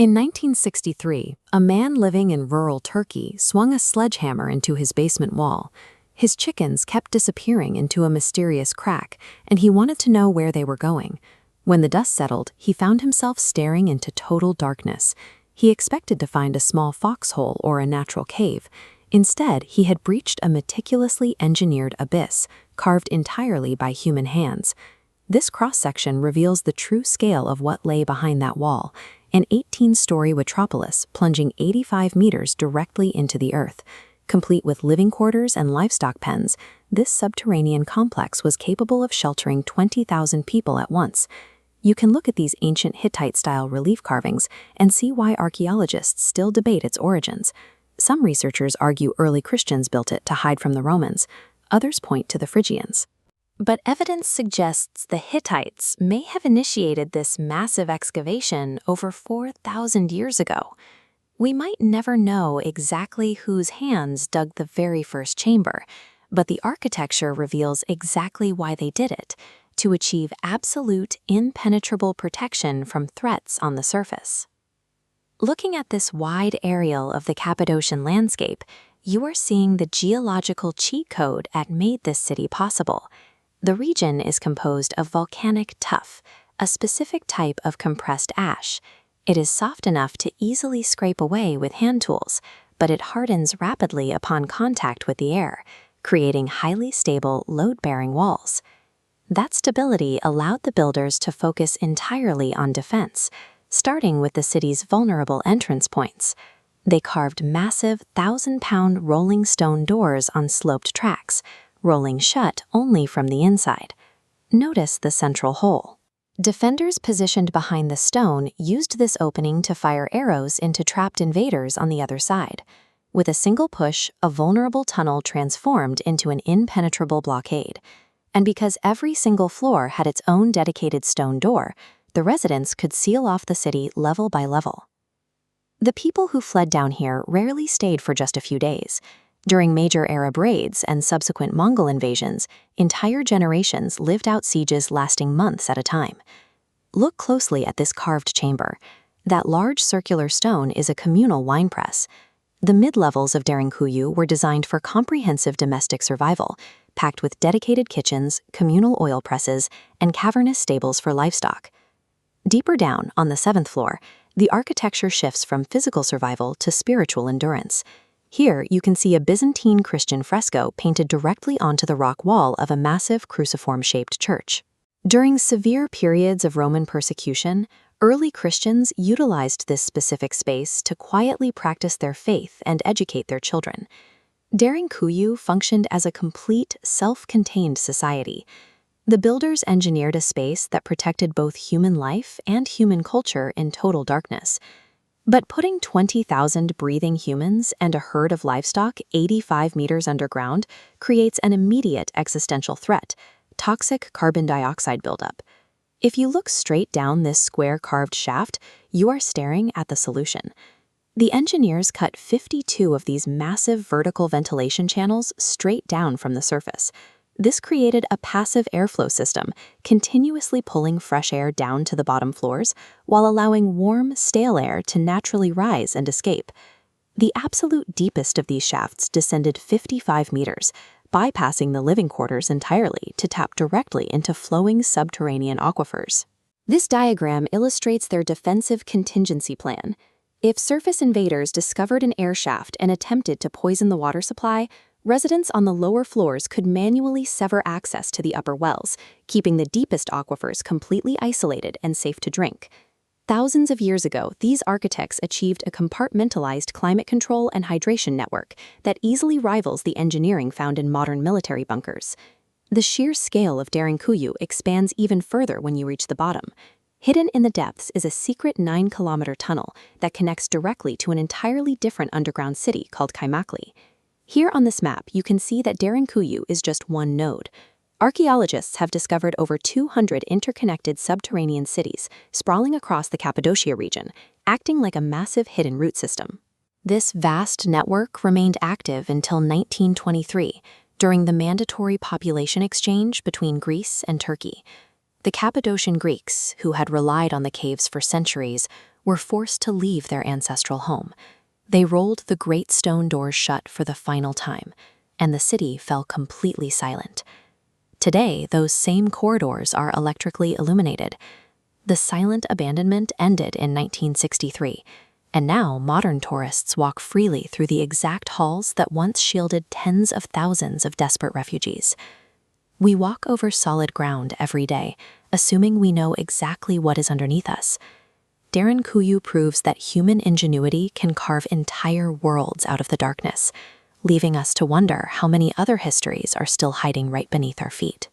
In 1963, a man living in rural Turkey swung a sledgehammer into his basement wall. His chickens kept disappearing into a mysterious crack, and he wanted to know where they were going. When the dust settled, he found himself staring into total darkness. He expected to find a small foxhole or a natural cave. Instead, he had breached a meticulously engineered abyss, carved entirely by human hands. This cross-section reveals the true scale of what lay behind that wall, an 18-story metropolis plunging 85 meters directly into the earth. Complete with living quarters and livestock pens, this subterranean complex was capable of sheltering 20,000 people at once. You can look at these ancient Hittite-style relief carvings and see why archaeologists still debate its origins. Some researchers argue early Christians built it to hide from the Romans. Others point to the Phrygians. But evidence suggests the Hittites may have initiated this massive excavation over 4,000 years ago. We might never know exactly whose hands dug the very first chamber, but the architecture reveals exactly why they did it, to achieve absolute, impenetrable protection from threats on the surface. Looking at this wide aerial of the Cappadocian landscape, you are seeing the geological cheat code that made this city possible. The region is composed of volcanic tuff, a specific type of compressed ash. It is soft enough to easily scrape away with hand tools, but it hardens rapidly upon contact with the air, creating highly stable, load-bearing walls. That stability allowed the builders to focus entirely on defense, starting with the city's vulnerable entrance points. They carved massive 1,000-pound rolling stone doors on sloped tracks, rolling shut only from the inside. Notice the central hole. Defenders positioned behind the stone used this opening to fire arrows into trapped invaders on the other side. With a single push, a vulnerable tunnel transformed into an impenetrable blockade. And because every single floor had its own dedicated stone door, the residents could seal off the city level by level. The people who fled down here rarely stayed for just a few days. During major Arab raids and subsequent Mongol invasions, entire generations lived out sieges lasting months at a time. Look closely at this carved chamber. That large circular stone is a communal wine press. The mid-levels of Derinkuyu were designed for comprehensive domestic survival, packed with dedicated kitchens, communal oil presses, and cavernous stables for livestock. Deeper down, on the 7th floor, the architecture shifts from physical survival to spiritual endurance. Here, you can see a Byzantine Christian fresco painted directly onto the rock wall of a massive cruciform-shaped church. During severe periods of Roman persecution, early Christians utilized this specific space to quietly practice their faith and educate their children. Derinkuyu functioned as a complete, self-contained society. The builders engineered a space that protected both human life and human culture in total darkness. But putting 20,000 breathing humans and a herd of livestock 85 meters underground creates an immediate existential threat: toxic carbon dioxide buildup. If you look straight down this square carved shaft, you are staring at the solution. The engineers cut 52 of these massive vertical ventilation channels straight down from the surface. This created a passive airflow system, continuously pulling fresh air down to the bottom floors while allowing warm, stale air to naturally rise and escape. The absolute deepest of these shafts descended 55 meters, bypassing the living quarters entirely to tap directly into flowing subterranean aquifers. This diagram illustrates their defensive contingency plan. If surface invaders discovered an air shaft and attempted to poison the water supply, residents on the lower floors could manually sever access to the upper wells, keeping the deepest aquifers completely isolated and safe to drink. Thousands of years ago, these architects achieved a compartmentalized climate control and hydration network that easily rivals the engineering found in modern military bunkers. The sheer scale of Derinkuyu expands even further when you reach the bottom. Hidden in the depths is a secret 9-kilometer tunnel that connects directly to an entirely different underground city called Kaimakli. Here on this map, you can see that Derinkuyu is just one node. Archaeologists have discovered over 200 interconnected subterranean cities sprawling across the Cappadocia region, acting like a massive hidden root system. This vast network remained active until 1923, during the mandatory population exchange between Greece and Turkey. The Cappadocian Greeks, who had relied on the caves for centuries, were forced to leave their ancestral home. They rolled the great stone doors shut for the final time, and the city fell completely silent. Today, those same corridors are electrically illuminated. The silent abandonment ended in 1963, and now modern tourists walk freely through the exact halls that once shielded tens of thousands of desperate refugees. We walk over solid ground every day, assuming we know exactly what is underneath us. Derinkuyu proves that human ingenuity can carve entire worlds out of the darkness, leaving us to wonder how many other histories are still hiding right beneath our feet.